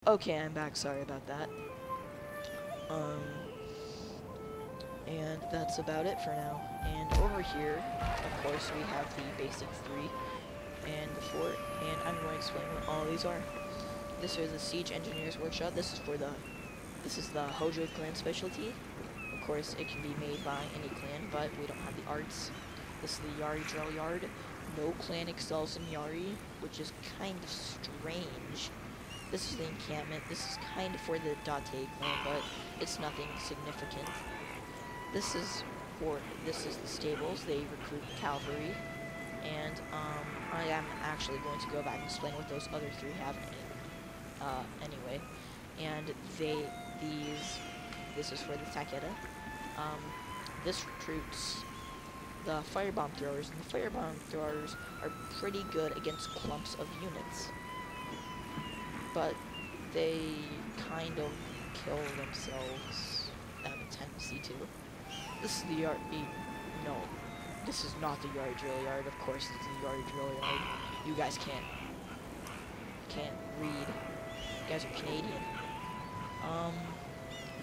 Okay, I'm back. Sorry about that. Um, and that's about it for now. And over here, of course, we have the basic three and the fort, and I'm going to explain what all these are. This is the Siege Engineer's Workshop. This is the Hojo clan specialty. Of course, it can be made by any clan, but we don't have the arts. This is the Yari Drill Yard. No clan excels in Yari, which is kind of strange. This is the encampment. This is kind of for the Date clan, but it's nothing significant. This is the stables. They recruit cavalry, and I am actually going to go back and explain what those other three have anyway. And this is for the Takeda. This recruits the firebomb throwers, and the firebomb throwers are pretty good against clumps of units, but they kind of kill themselves, have a tendency to. This is the yard. No, this is not the Yard Drill Yard. Of course, it's the Yard Drill Yard. You guys can't read. You guys are Canadian.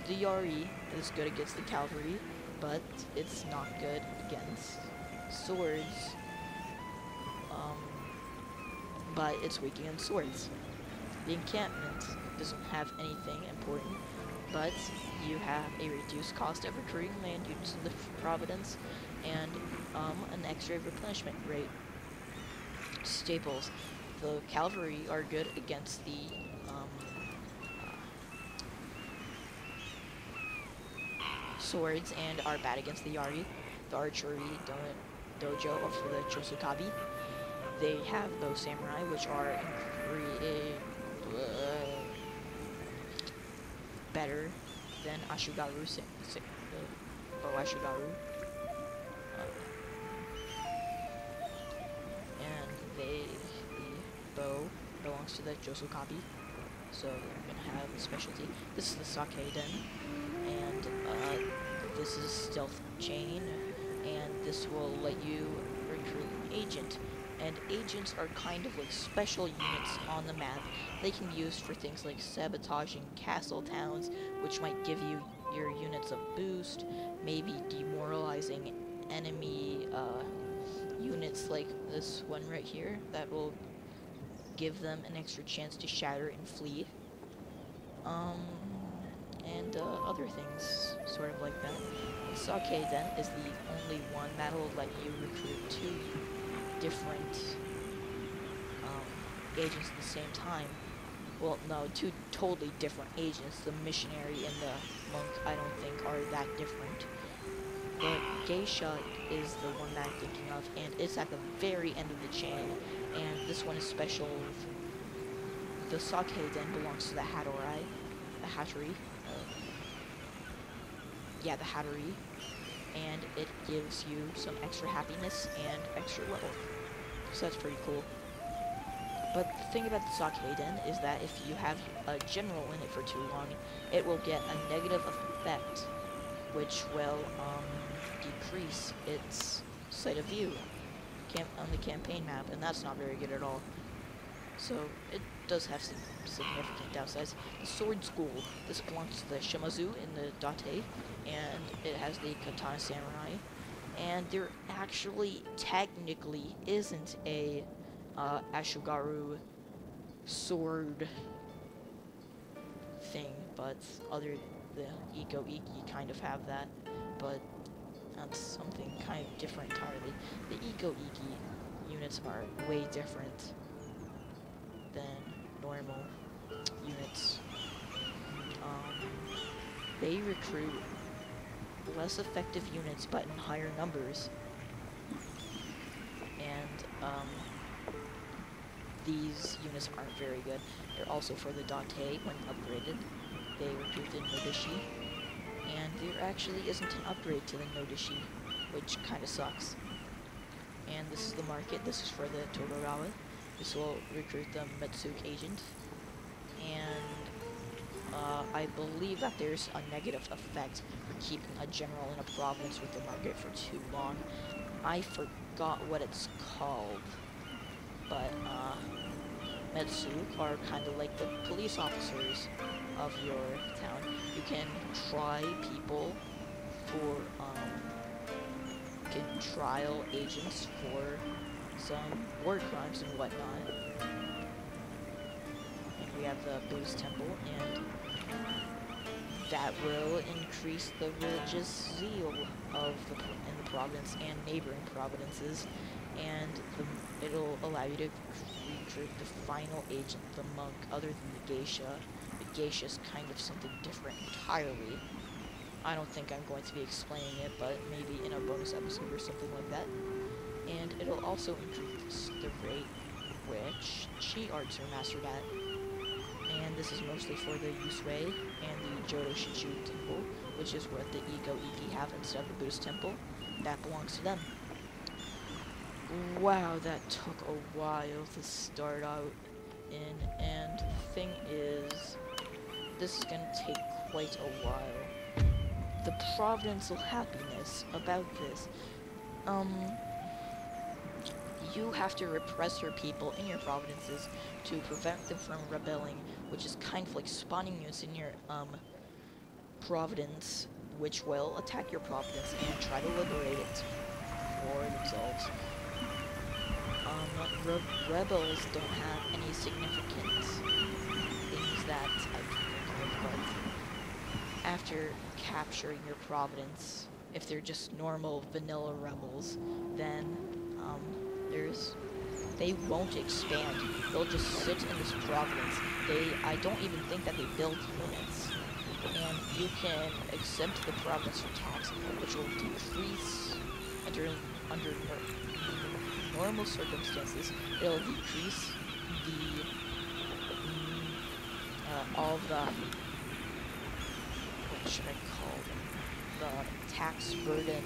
The Yari is good against the cavalry, but it's not good against swords. But it's weak against swords. The encampment doesn't have anything important, but you have a reduced cost of recruiting land units in the Providence, and an extra replenishment rate. Staples. The cavalry are good against the swords and are bad against the Yari. The archery dojo for the Chosukabi. They have bow samurai, which are better than Ashugaru, bow Ashugaru. And the bow belongs to the Josukabi, so they're gonna have a specialty. This is the Sake Den, and this is stealth chain, and this will let you recruit an agent. And agents are kind of like special units on the map. They can be used for things like sabotaging castle towns, which might give you your units a boost, maybe demoralizing enemy units like this one right here, that will give them an extra chance to shatter and flee. And other things sort of like that. The Sake Den is the only one that'll let you recruit two different agents at the same time. Well, no, two totally different agents. The missionary and the monk, I don't think, are that different. The geisha is the one that I'm thinking of, and it's at the very end of the chain, and this one is special. The Sake Den belongs to the Hattori, the Hattori, and it gives you some extra happiness and extra level. So that's pretty cool. But the thing about the Sake Den is that if you have a general in it for too long, it will get a negative effect, which will decrease its sight of view on the campaign map, and that's not very good at all. So it does have some significant downsides. The Sword School, this belongs to the Shimazu in the Date, and it has the Katana Samurai, and there actually technically isn't a Ashugaru sword thing, but the Iko Iki kind of have that, but that's something kind of different entirely. The Iko Iki units are way different than normal units. They recruit less effective units, but in higher numbers. And these units aren't very good. They're also for the Date when upgraded. They recruit the Nodishi, and there actually isn't an upgrade to the Nodishi, which kind of sucks. And this is the market. This is for the Togarawa. This will recruit the Metsuke agent, and I believe that there's a negative effect for keeping a general in a province with the market for too long. I forgot what it's called, but Metsu are kind of like the police officers of your town. You can try people for, can trial agents for some war crimes and whatnot. And we have the Buddhist temple, and that will increase the religious zeal of in the province and neighboring provinces, and it'll allow you to recruit the final agent, the monk, other than the geisha. The geisha is kind of something different entirely. I don't think I'm going to be explaining it, but maybe in a bonus episode or something like that. And it'll also increase the rate which chi arts are mastered at. And this is mostly for the Yusui and the Jodo Shichu temple, which is what the Ego Iki have instead of the Buddhist temple. That belongs to them. Wow, that took a while to start out in, and the thing is, this is gonna take quite a while. The providential happiness about this, you have to repress your people in your provinces to prevent them from rebelling, which is kind of like spawning units in your, province, which will attack your province and try to liberate it for themselves. Rebels don't have any significant things that I can think of, but after capturing your province, if they're just normal vanilla rebels, then, they won't expand. They'll just sit in this province. I don't even think that they build units. And you can exempt the province from tax, which will decrease under normal circumstances. It'll decrease the all the, what should I call them? The tax burden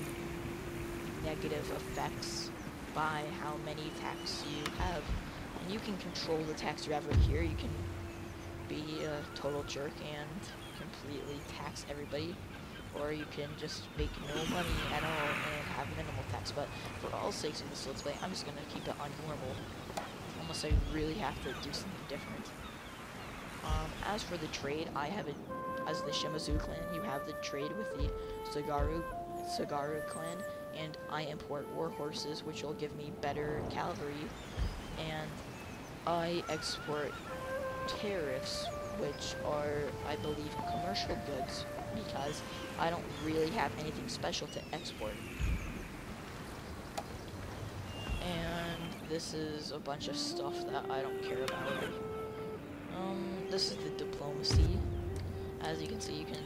negative effects by how many tax you have. And you can control the tax you have right here. You can be a total jerk and completely tax everybody, or you can just make no money at all and have minimal tax. But for all sakes of this let's play, I'm just gonna keep it on normal, unless I really have to do something different. As for the trade, I have it as the Shimazu clan. You have the trade with the Sagaru clan, and I import war horses, which will give me better cavalry, and I export tariffs, which are, I believe, commercial goods, because I don't really have anything special to export. And this is a bunch of stuff that I don't care about. This is the diplomacy. As you can see, you can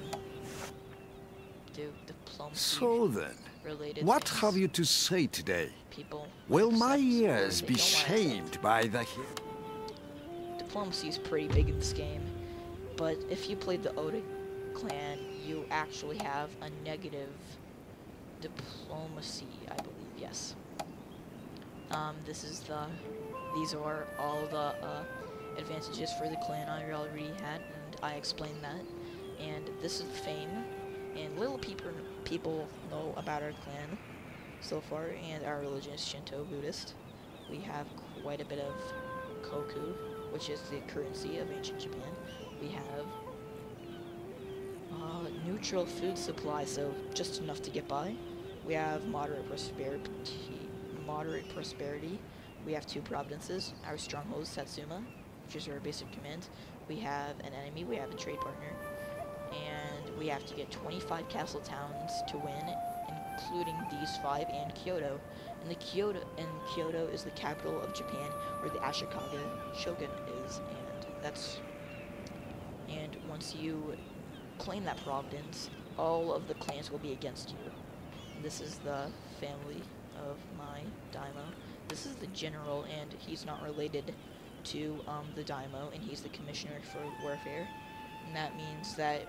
do diplomacy. So then, Related what things. have you to say today? People Will my accept, or ears they be don't wanna shamed accept. by the... Diplomacy is pretty big in this game, but if you played the Oda clan, you actually have a negative diplomacy, I believe, yes. These are all the advantages for the clan I already had, and I explained that. And this is fame, and little people know about our clan so far, and our religion is Shinto Buddhist. We have quite a bit of koku, which is the currency of ancient Japan. We have neutral food supply, so just enough to get by. We have moderate prosperity. We have 2 provinces. Our stronghold is Satsuma, which is our basic command. We have an enemy, we have a trade partner, and we have to get 25 castle towns to win, including these 5 and Kyoto. And Kyoto is the capital of Japan, where the Ashikaga Shogun is, and once you claim that province, all of the clans will be against you. And this is the family of my daimyo. This is the general, and he's not related to the daimyo, and he's the commissioner for warfare. And that means that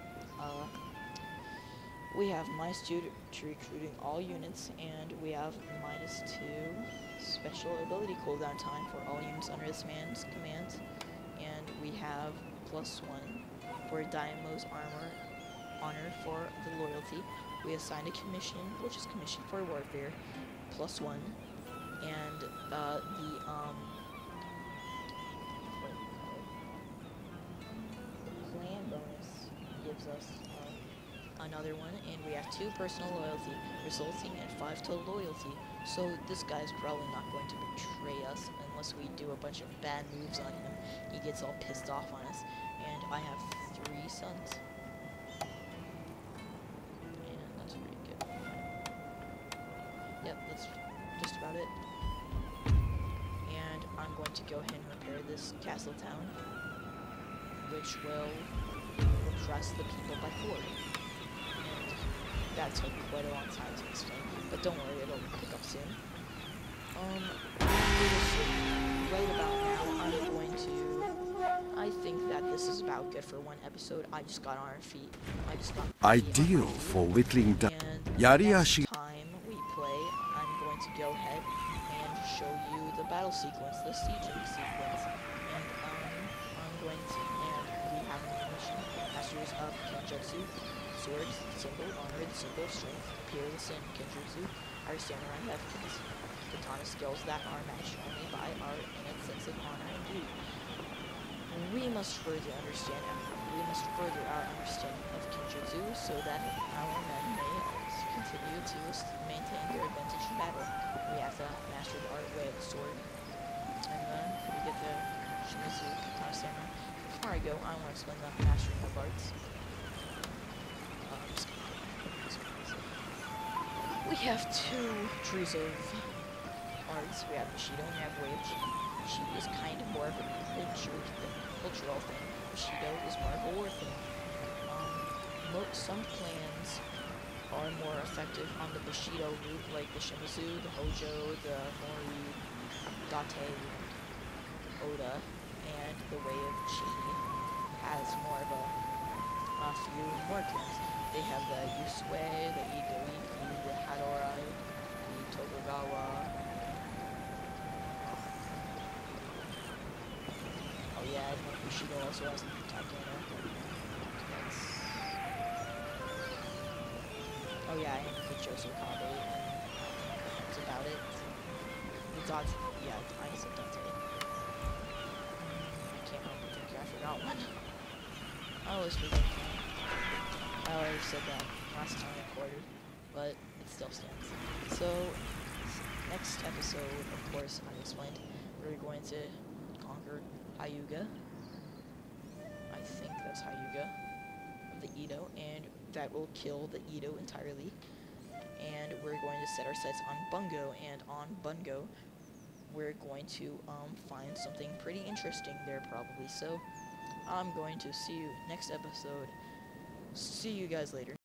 we have -2 to recruiting all units, and we have -2 special ability cooldown time for all units under this man's command, and we have +1 for daimyo's honor for the loyalty. We assigned a commission, which is commission for warfare, +1, and gives us another one, and we have 2 personal loyalty, resulting in 5 total loyalty. So this guy's probably not going to betray us unless we do a bunch of bad moves on him. He gets all pissed off on us, and I have 3 sons. And that's pretty good. Yep, that's just about it. And I'm going to go ahead and repair this castle town, which will repress the people by 4. That took quite a long time to explain, but don't worry, it'll pick up soon. Right about now, I think that this is about good for one episode. I just got on our feet. Ideal for whittling down. And Yariashi. next time we play, I'm going to go ahead and show you the battle sequence, the sieging sequence. And we have information. Masters of Kenjutsu. Swords, symbol, honor, the symbol of strength, peerless in Kenjutsu. Our samurai have katana skills that are matched only by our innate sense of honor and duty. We must further our understanding of Kenjutsu so that our men may continue to maintain their advantage in battle. We have to master the art way of the sword, and then we get the Shimizu katana samurai. Before I go, I want to explain the mastering of arts. We have 2 trees of arts. We have Bushido and we have Way of Chi. Chi is kind of more of a cultural thing. Bushido is more of a war thing. Some clans are more effective on the Bushido route, like the Shimizu, the Hojo, the Mori, Date, Oda, and the Way of Chi has more of a few more clans. They have the Yusui, the Idoiki, the Hadorai, the Tokugawa. Oh yeah, I think Bushido also has the Takeno. Oh yeah, and the Josokabe. That's about it. The Date, yeah, I said Date. I can't remember, I forgot one. I always forget. I already said that last time I recorded, but it still stands. So, next episode, of course, I explained, we're going to conquer Hyuga. I think that's Hyuga, of the Edo, and that will kill the Edo entirely. And we're going to set our sights on Bungo, and on Bungo, we're going to find something pretty interesting there probably. So, I'm going to see you next episode. See you guys later.